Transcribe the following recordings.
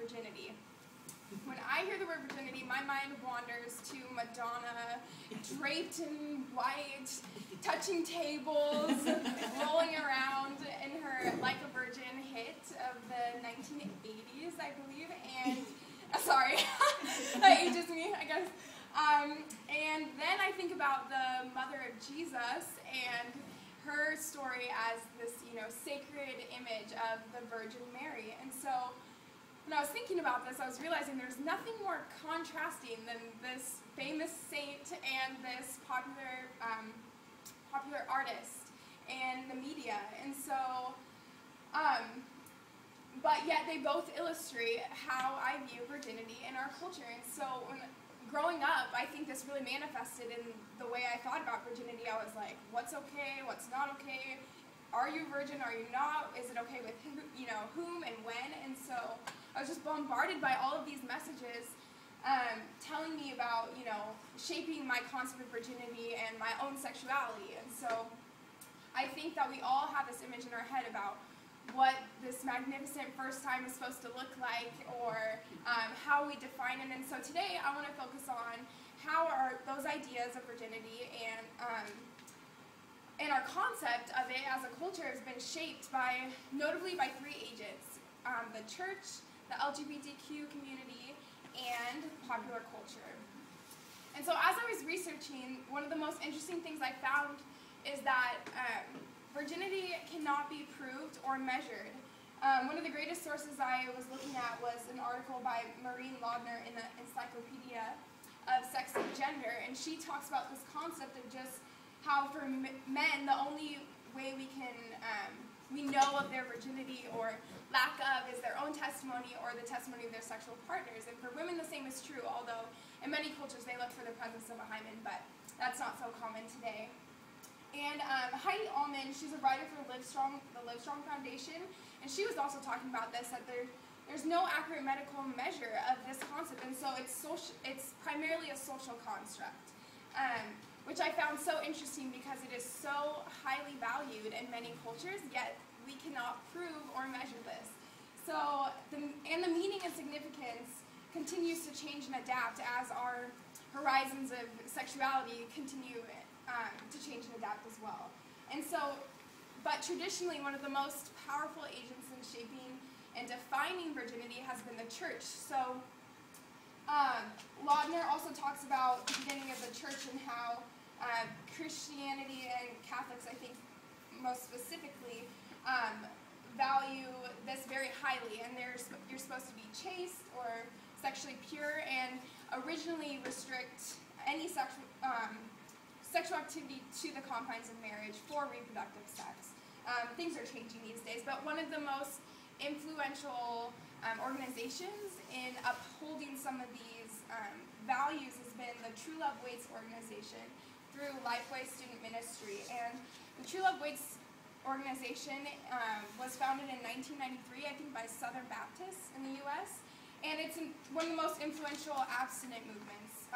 virginity. When I hear the word virginity, my mind wanders to Madonna, draped in white, touching tables, rolling around in her Like a Virgin hit of the 1980s, I believe, and, sorry, that ages me, I guess. And then I think about the mother of Jesus and her story as this, sacred image of the Virgin Mary. And so when I was thinking about this, I was realizing there's nothing more contrasting than this famous saint and this popular artist and the media. And so, but yet they both illustrate how I view virginity in our culture. And so growing up, I think this really manifested in the way I thought about virginity. I was like, what's okay, what's not okay? Are you a virgin, are you not? Is it okay with whom and when? And so I was just bombarded by all of these messages telling me about, shaping my concept of virginity and my own sexuality. And so I think that we all have this image in our head about what this magnificent first time is supposed to look like, or how we define it. And so today I want to focus on how are those ideas of virginity and our concept of it as a culture has been shaped notably by three agents: the church, the LGBTQ community, and popular culture. And so as I was researching, one of the most interesting things I found is that virginity cannot be proved or measured. One of the greatest sources I was looking at was an article by Maureen Laudner in the Encyclopedia of Sex and Gender, and she talks about this concept of just how for men, the only way we know of their virginity or lack of is their own testimony or the testimony of their sexual partners. And for women, the same is true, although in many cultures they look for the presence of a hymen, but that's not so common today. And Heidi Allman, she's a writer for the Livestrong Foundation, and she was also talking about this, that there's no accurate medical measure of this concept, and so it's primarily a social construct, which I found so interesting because it is so highly valued in many cultures, yet we cannot prove or measure this. So, the meaning and significance continues to change and adapt as our horizons of sexuality continue to change and adapt as well. And so, but traditionally, one of the most powerful agents in shaping and defining virginity has been the church. So, Laudner also talks about the beginning of the church and how Christianity and Catholics, I think most specifically, value this very highly, and you're supposed to be chaste or sexually pure, and originally restrict any sexual activity to the confines of marriage for reproductive sex. Things are changing these days, but one of the most influential organizations in upholding some of these values has been the True Love Waits organization through Lifeway Student Ministry. And the True Love Waits organization was founded in 1993, I think, by Southern Baptists in the U.S., and it's one of the most influential abstinent movements.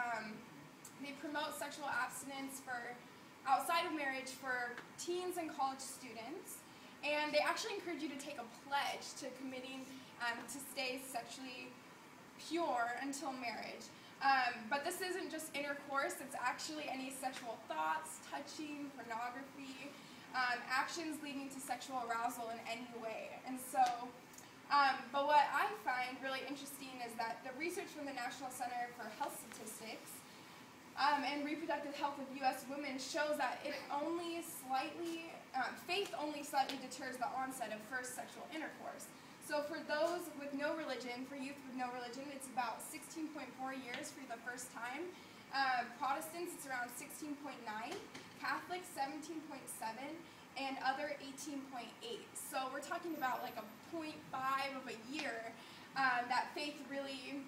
They promote sexual abstinence for outside of marriage for teens and college students, and they actually encourage you to take a pledge to committing to stay sexually pure until marriage. But this isn't just intercourse, it's actually any sexual thoughts, touching, pornography, actions leading to sexual arousal in any way. And so, but what I find really interesting is that the research from the National Center for Health Statistics and Reproductive Health of U.S. women shows that faith only slightly deters the onset of first sexual intercourse. So for those with no religion, for youth with no religion, it's about 16.4 years for the first time. Protestants, it's around 16.9. Catholics, 17.7. And other 18.8. So we're talking about like a 0.5 of a year that faith really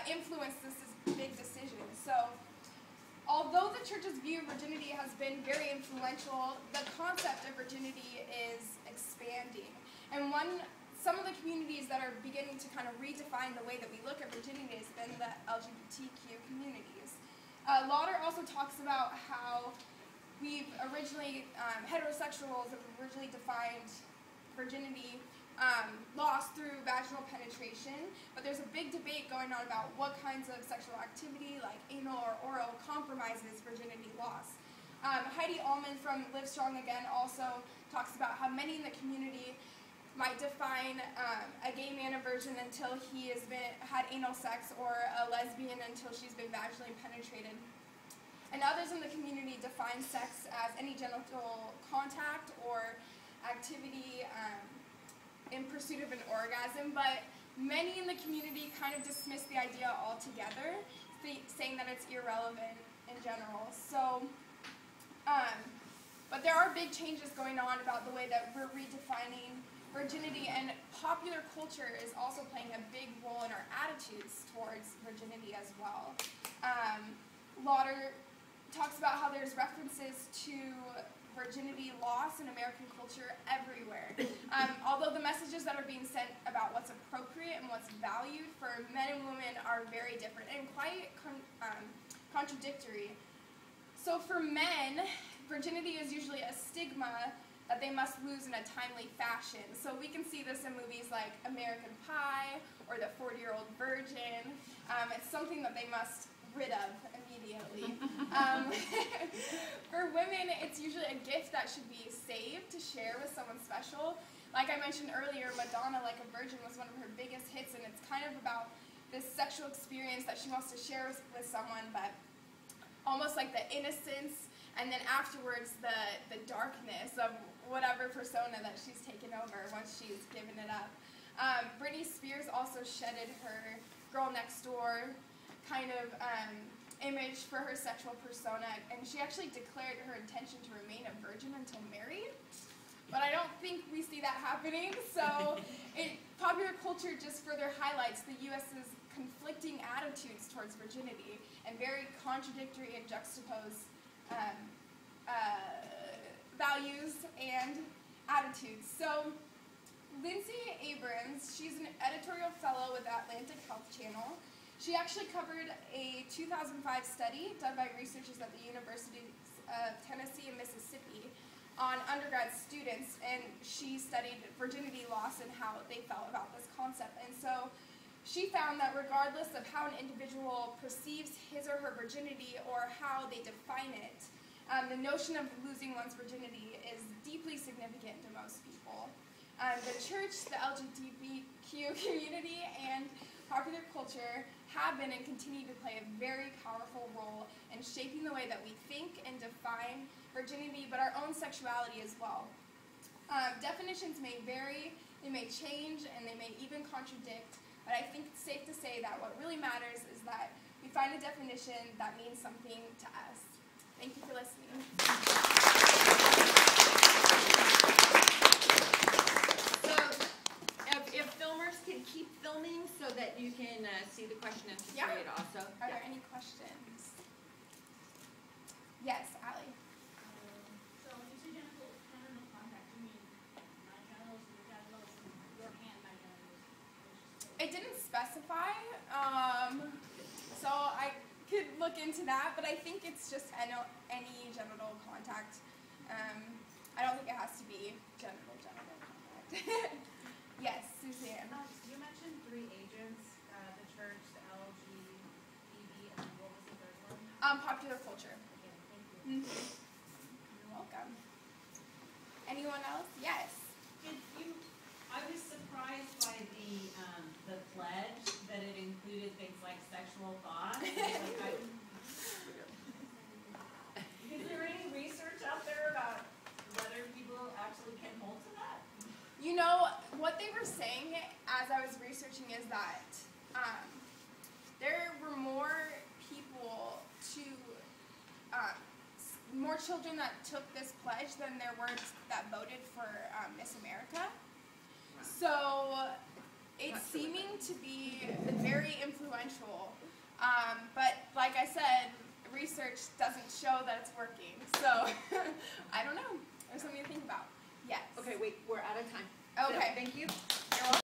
influenced this big decision. So although the church's view of virginity has been very influential, the concept of virginity is expanding. And some of the communities that are beginning to kind of redefine the way that we look at virginity has been the LGBTQ communities. Lauder also talks about how heterosexuals have originally defined virginity lost through vaginal penetration, but there's a big debate going on about what kinds of sexual activity, like anal or oral, compromises virginity loss. Heidi Allman from Live Strong Again also talks about how many in the community might define a gay man a virgin until he has had anal sex, or a lesbian until she's been vaginally penetrated. And others in the community define sex as any genital contact or activity in pursuit of an orgasm, but many in the community kind of dismiss the idea altogether, saying that it's irrelevant in general. So, but there are big changes going on about the way that we're redefining virginity, and popular culture is also playing a big role in our attitudes towards virginity as well. Lauder talks about how there's references to virginity loss in American culture everywhere. Although the messages that are being sent about what's appropriate and what's valued for men and women are very different and quite contradictory. So for men, virginity is usually a stigma that they must lose in a timely fashion. So we can see this in movies like American Pie or The 40-Year-Old Virgin. It's something that they must rid of immediately. For women, it's usually a gift that should be saved to share with someone special. Like I mentioned earlier, Madonna, Like a Virgin, was one of her biggest hits, and it's kind of about this sexual experience that she wants to share with someone, but almost like the innocence, and then afterwards the darkness of whatever persona that she's taken over once she's given it up. Britney Spears also shedded her girl next door kind of image for her sexual persona, and she actually declared her intention to remain a virgin until married. But I don't think we see that happening, so popular culture just further highlights the U.S.'s conflicting attitudes towards virginity and very contradictory and juxtaposed values and attitudes. So Lindsay Abrams, she's an editorial fellow with the Atlantic Health Channel. She actually covered a 2005 study done by researchers at the Universities of Tennessee and Mississippi on undergrad students, and she studied virginity loss and how they felt about this concept. And so she found that regardless of how an individual perceives his or her virginity or how they define it, the notion of losing one's virginity is deeply significant to most people. The church, the LGBTQ community, and popular culture have been and continue to play a very powerful role in shaping the way that we think and define virginity, but our own sexuality as well. Definitions may vary, they may change, and they may even contradict, but I think it's safe to say that what really matters is that we find a definition that means something to us. Thank you for listening. If filmers can keep filming so that you can see the question and period also. Are there any questions? Yes, Allie. So you say genital contact, you mean my genitals, your genitals, your hand, my genitals? It didn't specify, so I could look into that, but I think it's just any genital contact. I don't think it has to be genital contact. Yes, Suzanne. You mentioned 3 agents, the church, the LGBT, and what was the third one? Popular culture. Okay, thank you. You're welcome. Anyone else? Yes. I was surprised by the pledge that it included things like sexual thought. Is there any research out there about whether people actually can hold to that? You know, what they were saying as I was researching is that there were more people more children that took this pledge than there were that voted for Miss America. So it's seeming to be very influential. But like I said, research doesn't show that it's working. So I don't know. There's something to think about. Yes. Okay, wait, we're out of time. Okay. So, thank you. You're welcome.